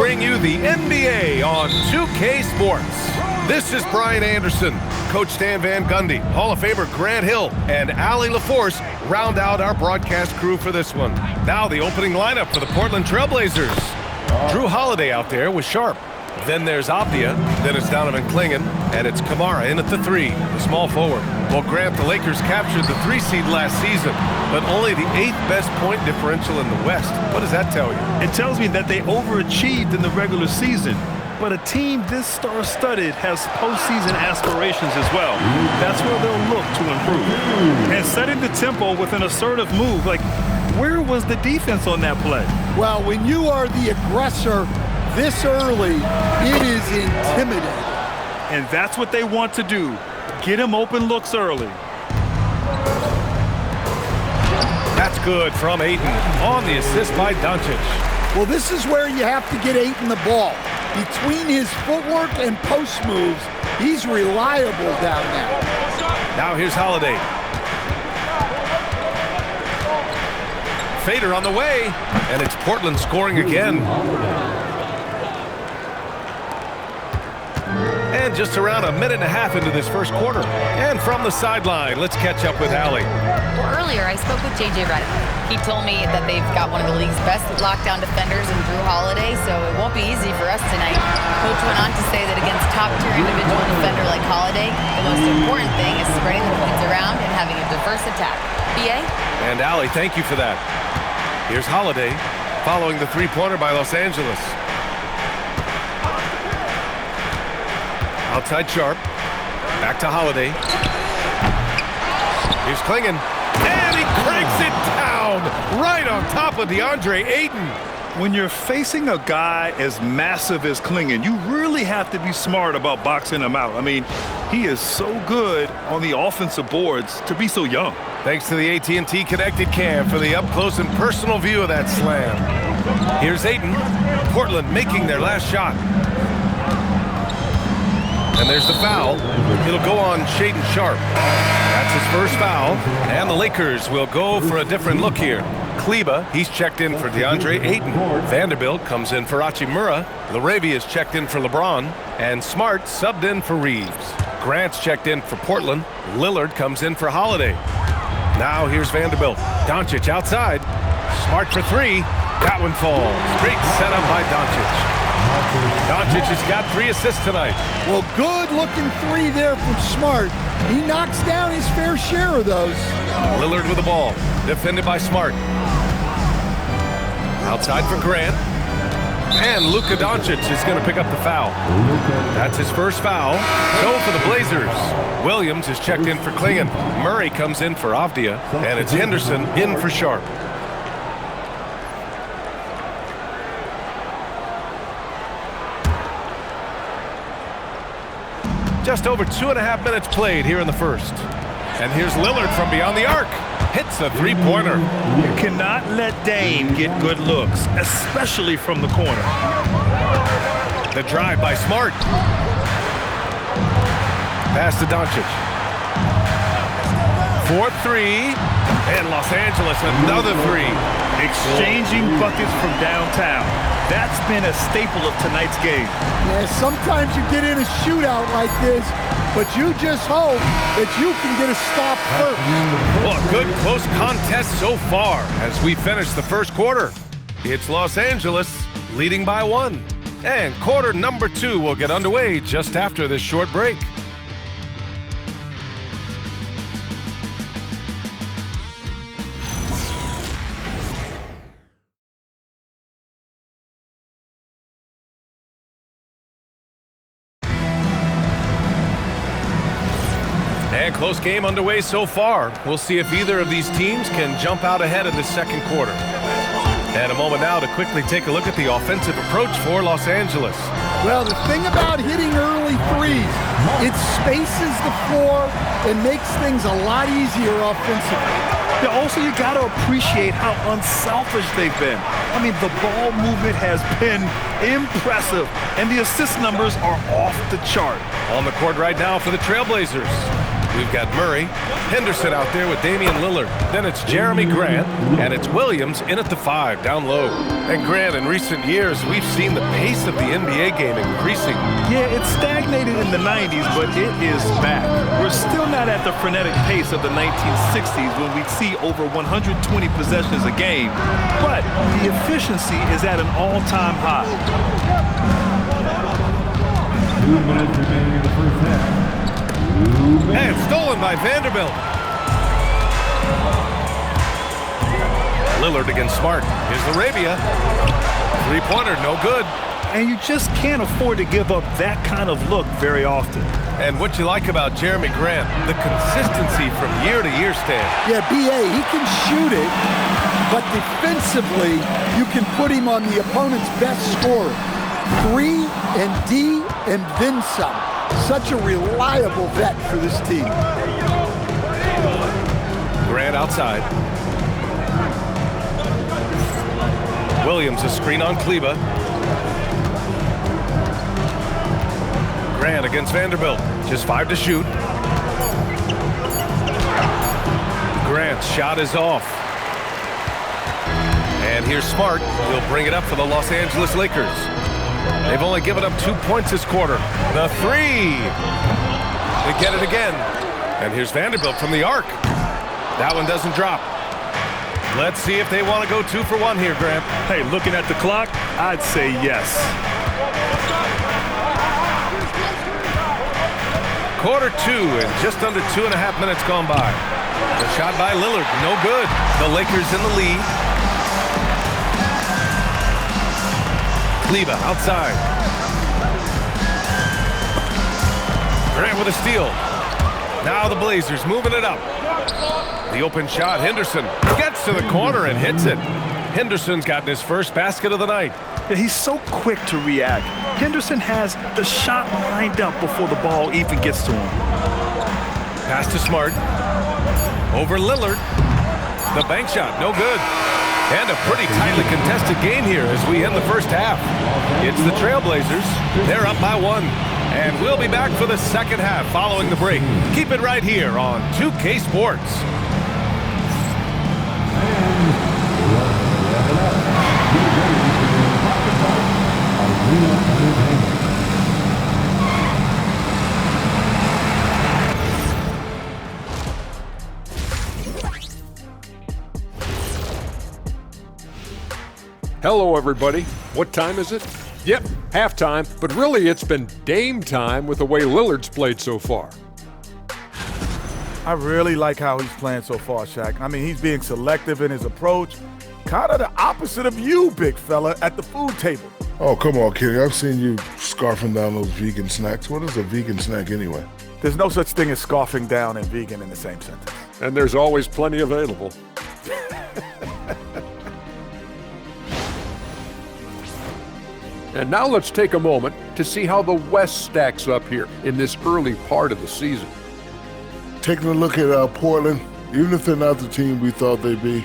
bring you the NBA on 2K Sports. This is Brian Anderson. Coach Stan Van Gundy, Hall of Famer Grant Hill, and Allie LaForce round out our broadcast crew for this one. Now the opening lineup for the Portland Trailblazers. Drew Holiday out there with Sharp. Then there's Avdia, then it's Donovan Clingan, and it's Kamara in at the 3, the small forward. Well, Grant, the Lakers captured the 3 seed last season, but only the 8th best point differential in the West. What does that tell you? It tells me that they overachieved in the regular season. But a team this star-studded has postseason aspirations as well. That's where they'll look to improve. And setting the tempo with an assertive move, like, where was the defense on that play? Well, when you are the aggressor this early, it is intimidating. And that's what they want to do. Get him open looks early. That's good from Ayton on the assist by Doncic. Well, this is where you have to get Ayton the ball. Between his footwork and post moves, he's reliable down there. Now here's Holiday. Fader on the way, and it's Portland scoring again. And just around a minute and a half into this first quarter. And from the sideline, let's catch up with Allie. Well, earlier I spoke with J.J. Redick. He told me that they've got one of the league's best lockdown defenders in Drew Holiday, so it won't be easy for us tonight. Coach went on to say that against top-tier individual defender like Holiday, the most important thing is spreading the points around and having a diverse attack. B.A.? And Allie, thank you for that. Here's Holiday following the three-pointer by Los Angeles. Outside Sharp. Back to Holiday. Here's Clingan. And he cranks it down right on top of DeAndre Ayton. When you're facing a guy as massive as Clingan, you really have to be smart about boxing him out. I mean, he is so good on the offensive boards to be so young. Thanks to the AT&T Connected Cam for the up-close and personal view of that slam. Here's Ayton. Portland making their last shot. And there's the foul. It'll go on Shaedon Sharp. That's his first foul. And the Lakers will go for a different look here. Kleba, he's checked in for DeAndre Ayton. Vanderbilt comes in for Hachimura. LaRavia is checked in for LeBron. And Smart subbed in for Reeves. Grant's checked in for Portland. Lillard comes in for Holiday. Now here's Vanderbilt. Doncic outside. Smart for 3. That one falls. Great setup by Doncic. Doncic has got 3 assists tonight. Well, good-looking 3 there from Smart. He knocks down his fair share of those. Lillard with the ball. Defended by Smart. Outside for Grant. And Luka Doncic is going to pick up the foul. That's his first foul. So for the Blazers. Williams is checked in for Clingan. Murray comes in for Avdia. And it's Henderson in for Sharp. Just over 2.5 minutes played here in the first. And here's Lillard from beyond the arc. Hits the three-pointer. You cannot let Dame get good looks, especially from the corner. The drive by Smart. Pass to Doncic. 4-3. And Los Angeles, another 3. Exchanging buckets from downtown. That's been a staple of tonight's game. Yeah, sometimes you get in a shootout like this, but you just hope that you can get a stop first. Well, a good close contest so far as we finish the first quarter. It's Los Angeles leading by 1. And quarter number 2 will get underway just after this short break. And close game underway so far. We'll see if either of these teams can jump out ahead in the second quarter. And a moment now to quickly take a look at the offensive approach for Los Angeles. Well, the thing about hitting early threes, it spaces the floor and makes things a lot easier offensively. Yeah, also, you got to appreciate how unselfish they've been. I mean, the ball movement has been impressive, and the assist numbers are off the chart. On the court right now for the Trailblazers. We've got Murray, Henderson out there with Damian Lillard. Then it's Jeremy Grant, and it's Williams in at the 5, down low. And Grant, in recent years, we've seen the pace of the NBA game increasing. Yeah, it stagnated in the 90s, but it is back. We're still not at the frenetic pace of the 1960s when we'd see over 120 possessions a game, but the efficiency is at an all-time high. 2 minutes remaining in the first half. And stolen by Vanderbilt. Lillard against Smart. Here's Arabia. Three-pointer, no good. And you just can't afford to give up that kind of look very often. And what you like about Jeremy Grant, the consistency from year to year, Stan. Yeah, B.A., he can shoot it, but defensively, you can put him on the opponent's best scorer. 3 and D and then some. Such a reliable vet for this team. Grant outside. Williams, a screen on Kleba. Grant against Vanderbilt. Just 5 to shoot. Grant's shot is off. And here's Smart. He'll bring it up for the Los Angeles Lakers. They've only given up 2 points this quarter. The 3. They get it again. And here's Vanderbilt from the arc. That one doesn't drop. Let's see if they want to go 2 for 1 here, Grant. Hey, looking at the clock, I'd say yes. Quarter 2 and just under 2.5 minutes gone by. The shot by Lillard, no good. The Lakers in the lead. Kleba outside. Grant with a steal. Now the Blazers moving it up. The open shot, Henderson gets to the corner and hits it. Henderson's gotten his first basket of the night. Yeah, he's so quick to react. Henderson has the shot lined up before the ball even gets to him. Pass to Smart. Over Lillard. The bank shot, no good. And a pretty tightly contested game here as we end the first half. It's the Trailblazers. They're up by 1. And we'll be back for the second half following the break. Keep it right here on 2K Sports. Hello, everybody. What time is it? Yep, halftime, but really it's been Dame time with the way Lillard's played so far. I really like how he's playing so far, Shaq. I mean, he's being selective in his approach. Kind of the opposite of you, big fella, at the food table. Oh, come on, Kenny. I've seen you scarfing down those vegan snacks. What is a vegan snack anyway? There's no such thing as scarfing down and vegan in the same sentence. And there's always plenty available. And now let's take a moment to see how the West stacks up here in this early part of the season. Taking a look at Portland, even if they're not the team we thought they'd be,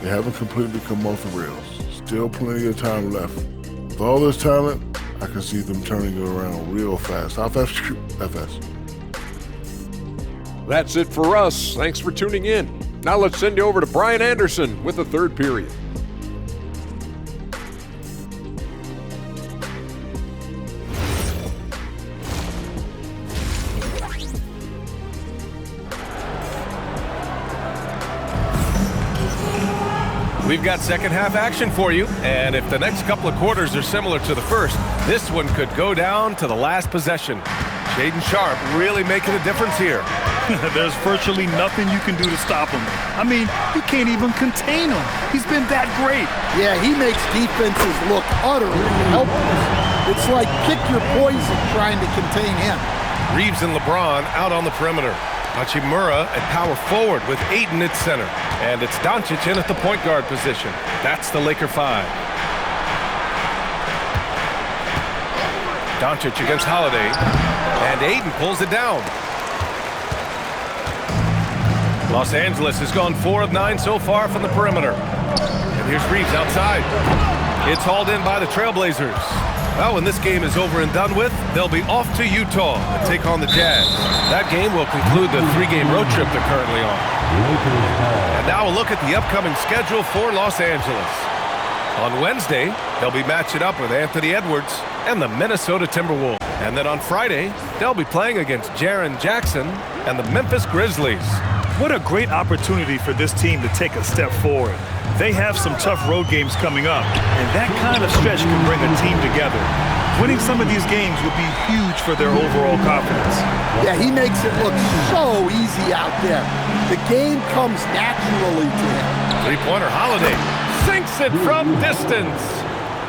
they haven't completely come off the rails. Still plenty of time left. With all this talent, I can see them turning it around real fast. How fast? That fast. That's it for us. Thanks for tuning in. Now let's send you over to Brian Anderson with the third period. We've got second half action for you, and if the next couple of quarters are similar to the first, this one could go down to the last possession. Shaedon Sharpe really making a difference here. There's virtually nothing you can do to stop him. I mean, you can't even contain him. He's been that great. Yeah, he makes defenses look utterly helpless. It's like pick your poison trying to contain him. Reeves and LeBron out on the perimeter. Hachimura at power forward with Ayton at center. And it's Doncic in at the point guard position. That's the Laker 5. Doncic against Holiday. And Ayton pulls it down. Los Angeles has gone 4 of 9 so far from the perimeter. And here's Reeves outside. It's hauled in by the Trailblazers. Well, when this game is over and done with, they'll be off to Utah and take on the Jazz. That game will conclude the 3-game road trip they're currently on. And now a look at the upcoming schedule for Los Angeles. On Wednesday, they'll be matching up with Anthony Edwards and the Minnesota Timberwolves. And then on Friday, they'll be playing against Jaren Jackson and the Memphis Grizzlies. What a great opportunity for this team to take a step forward. They have some tough road games coming up, and that kind of stretch can bring a team together. Winning some of these games would be huge for their overall confidence. Yeah, he makes it look so easy out there. The game comes naturally to him. Three-pointer Holiday sinks it from distance.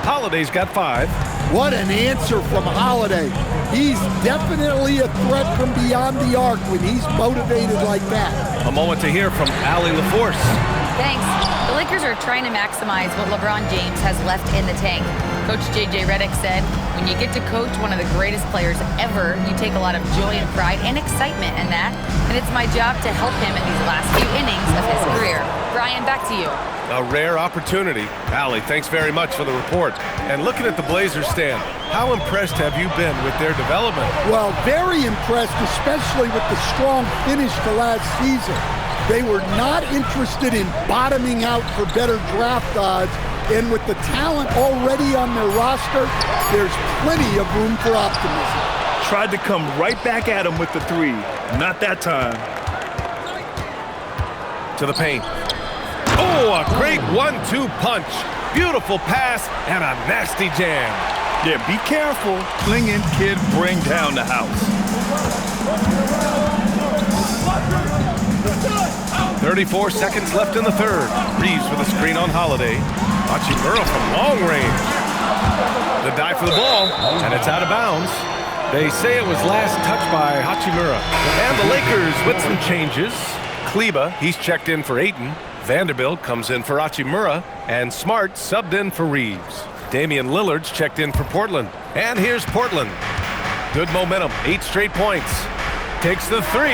Holiday's got 5. What an answer from Holiday. He's definitely a threat from beyond the arc when he's motivated like that. A moment to hear from Allie LaForce. Thanks. The Lakers are trying to maximize what LeBron James has left in the tank. Coach J.J. Redick said, when you get to coach one of the greatest players ever, you take a lot of joy and pride and excitement in that, and it's my job to help him in these last few innings of his career. Brian, back to you. A rare opportunity. Allie, thanks very much for the report. And looking at the Blazers stand, how impressed have you been with their development? Well, very impressed, especially with the strong finish to last season. They were not interested in bottoming out for better draft odds, and with the talent already on their roster, there's plenty of room for optimism. Tried to come right back at him with the 3. Not that time. To the paint. Oh, a great 1-2 punch. Beautiful pass and a nasty jam. Yeah, be careful. Clinging kid bring down the house. 34 seconds left in the third. Reeves with a screen on Holiday. Hachimura from long range. The dive for the ball, and it's out of bounds. They say it was last touched by Hachimura. And the Lakers with some changes. Kleber, he's checked in for Ayton. Vanderbilt comes in for Hachimura. And Smart subbed in for Reeves. Damian Lillard's checked in for Portland. And here's Portland. Good momentum, 8 straight points. Takes the 3.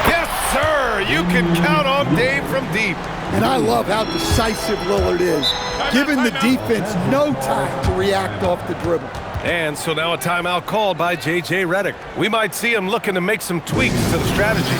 Yes, sir! You can count on Dame from deep. And I love how decisive Lillard is, giving the defense no time to react off the dribble. And so now a timeout called by J.J. Redick. We might see him looking to make some tweaks to the strategy.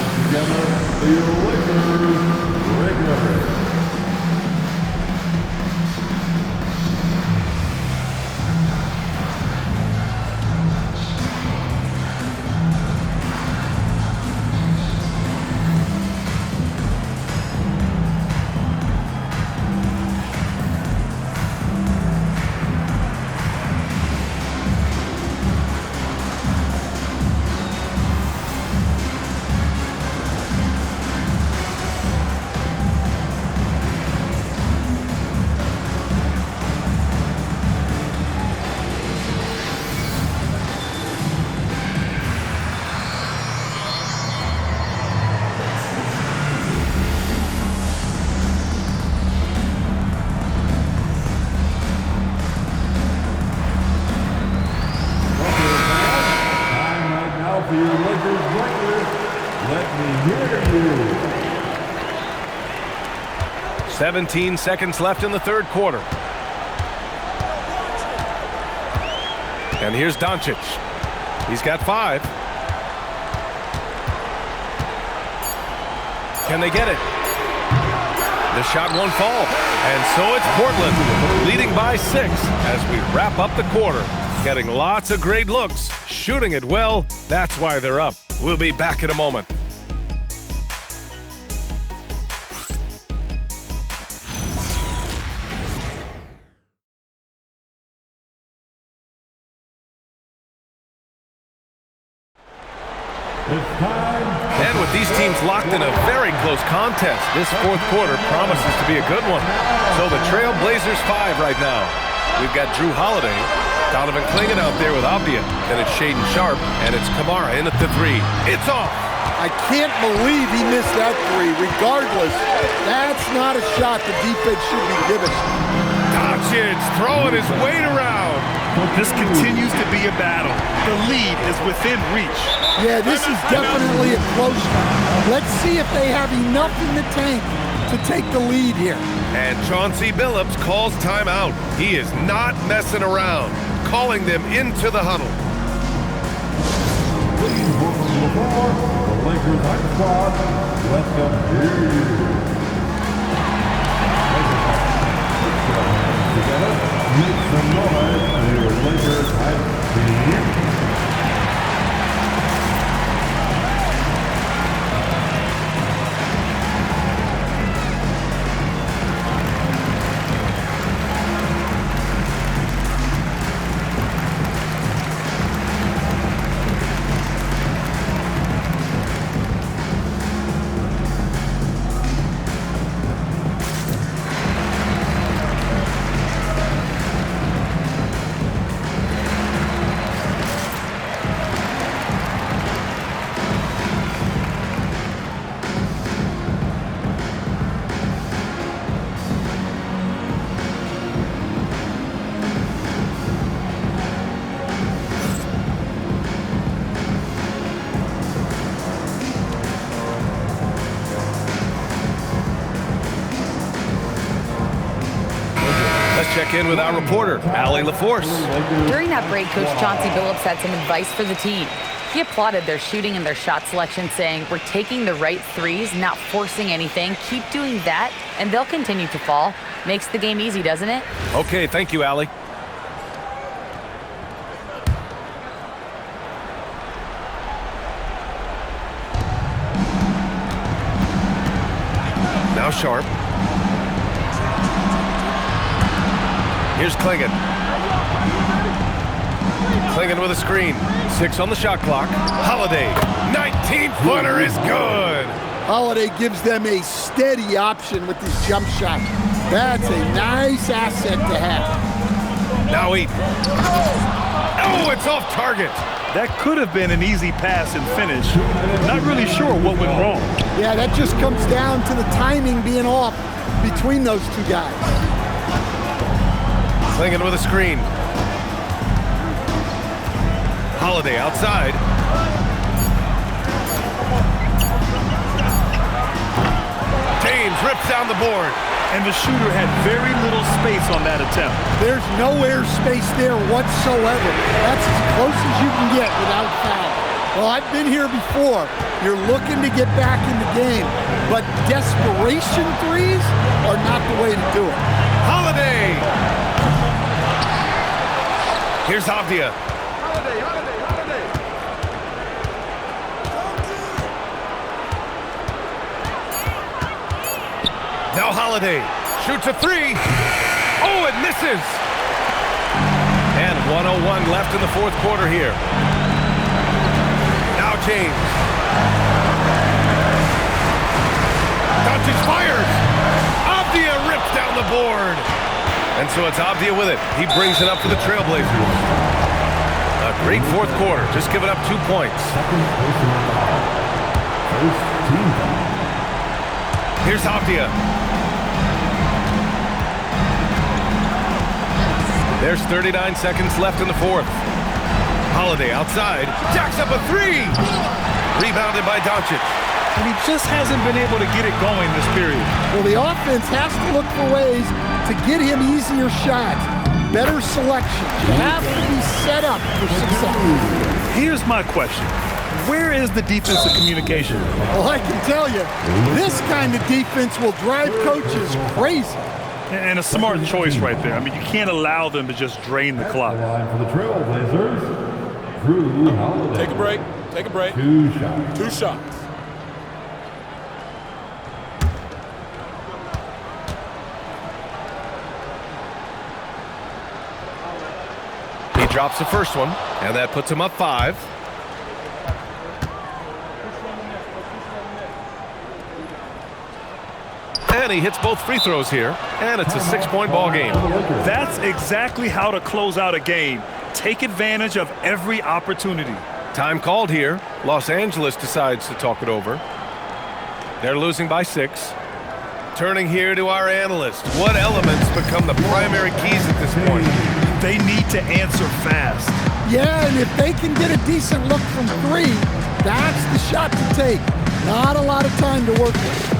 For your Lakers record, let me hear you. 17 seconds left in the third quarter. And here's Doncic. He's got 5. Can they get it? The shot won't fall. And so it's Portland leading by 6 as we wrap up the quarter. Getting lots of great looks, shooting it well. That's why they're up. We'll be back in a moment. And with these teams locked in a very close contest, this fourth quarter promises to be a good one. So the Trail Blazers 5 right now. We've got Drew Holiday, Donovan Clingan out there with Avdia. Then it's Shaedon Sharpe, and it's Kamara in at the 3. It's off. I can't believe he missed that 3. Regardless, that's not a shot the defense should be giving. Doncic throwing his weight around. This continues to be a battle. The lead is within reach. Yeah, this is definitely a close one. Let's see if they have enough in the tank to take the lead here. And Chauncey Billups calls timeout. He is not messing around. calling them into the huddle. Please welcome to the floor, the Lakers high squad. Welcome here. Together, make some noise for your Lakers high squad. Let's check in with our reporter, Allie LaForce. During that break, Coach Chauncey Billups had some advice for the team. He applauded their shooting and their shot selection, saying, "We're taking the right threes, not forcing anything. Keep doing that, and they'll continue to fall." Makes the game easy, doesn't it? Okay, thank you, Allie. Now Sharp. Here's Clingan. Clingan with a screen. 6 on the shot clock. Holiday. 19-footer is good. Holiday gives them a steady option with his jump shot. That's a nice asset to have. Now Eaton. Oh, it's off target. That could have been an easy pass and finish. Not really sure what went wrong. Yeah, that just comes down to the timing being off between those two guys. Clingan with a screen. Holiday outside. James rips down the board. And the shooter had very little space on that attempt. There's no air space there whatsoever. That's as close as you can get without foul. Well, I've been here before. You're looking to get back in the game, but desperation threes are not the way to do it. Holiday! Here's Avdia. Now Holiday shoots a 3. Oh, it misses! And 1:01 left in the fourth quarter here. Now James. Doncic fires! Avdia rips down the board! And so it's Avdia with it. He brings it up for the Trailblazers. A great fourth quarter, just giving up 2 points. Here's Avdia. There's 39 seconds left in the fourth. Holiday outside, jacks up a 3. Rebounded by Doncic. And he just hasn't been able to get it going this period. Well, the offense has to look for ways to get him easier shots, better selection. You have to be set up for success. Here's my question. Where is the defensive communication? Well, I can tell you, this kind of defense will drive coaches crazy. And a smart choice right there. I mean, you can't allow them to just drain the clock. Line for the Trailblazers, Drew Holiday. Take a break. Take a break. 2 shots. 2 shots. He drops the first one, and that puts him up 5. And he hits both free throws here, and it's a 6-point ball game. That's exactly how to close out a game. Take advantage of every opportunity. Time called here. Los Angeles decides to talk it over. They're losing by 6. Turning here to our analyst. What elements become the primary keys at this point? They need to answer fast. Yeah, and if they can get a decent look from 3, that's the shot to take. Not a lot of time to work with.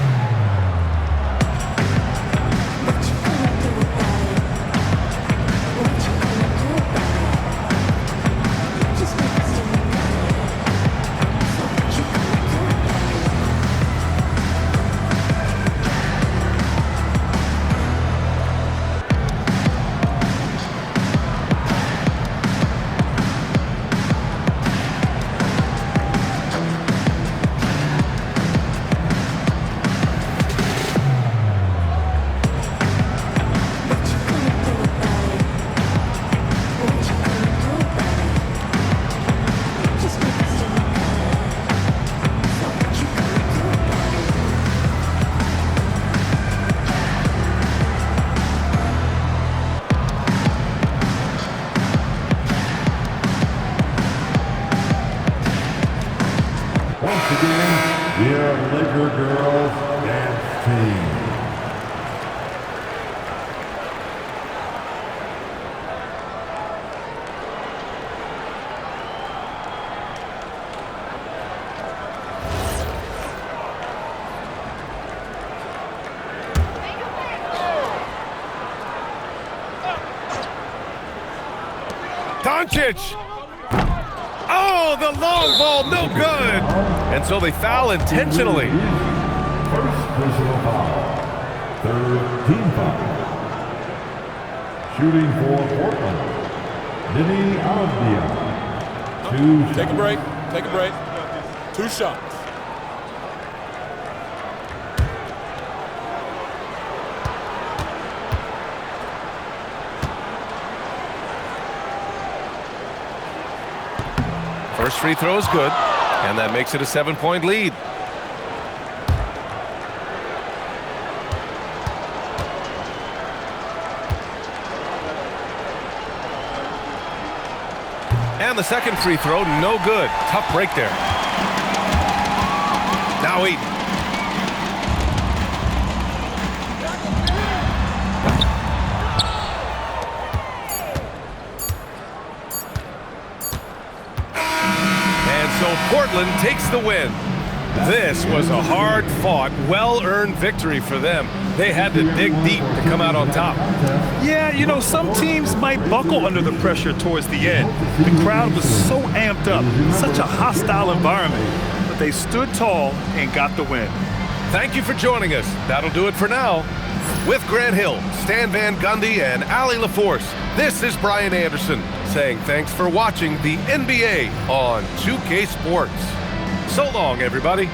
begin, your Laker girls dance team. Doncic! Oh, the long ball, no good! And so they foul intentionally. First personal foul. Third team foul. Shooting for Portland, Deni Avdija. 2 shots. Take a break. Take a break. 2 shots. First free throw is good, and that makes it a 7-point lead. And the second free throw, no good. Tough break there. Now Eaton. So Portland takes the win. This was a hard-fought, well-earned victory for them. They had to dig deep to come out on top. Yeah, you know, some teams might buckle under the pressure towards the end. The crowd was so amped up, such a hostile environment, but they stood tall and got the win. Thank you for joining us. That'll do it for now. With Grant Hill, Stan Van Gundy, and Allie LaForce, this is Brian Anderson saying thanks for watching the NBA on 2K Sports. So long, everybody.